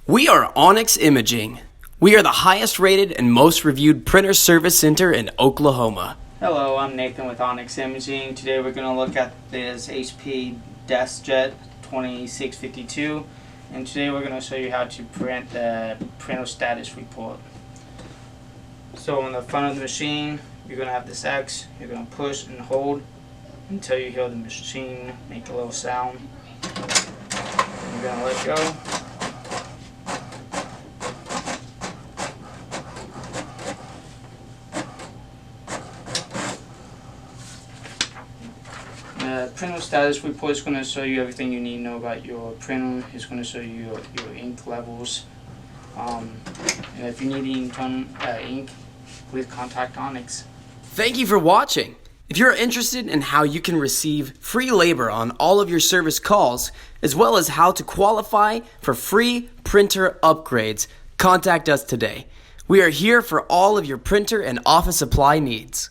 We are Onyx Imaging. We are the highest rated and most reviewed printer service center in Oklahoma. Hello, I'm Nathan with Onyx Imaging. Today we're going to look at this HP DeskJet 2652, and today we're going to show you how to print the printer status report. So on the front of the machine, you're going to have this X. You're going to push and hold until you hear the machine make a little sound. You're going to let go. The printer status report is going to show you everything you need to know about your printer. It's going to show you your ink levels. And if you need ink, please contact Onyx. Thank you for watching. If you're interested in how you can receive free labor on all of your service calls, as well as how to qualify for free printer upgrades, contact us today. We are here for all of your printer and office supply needs.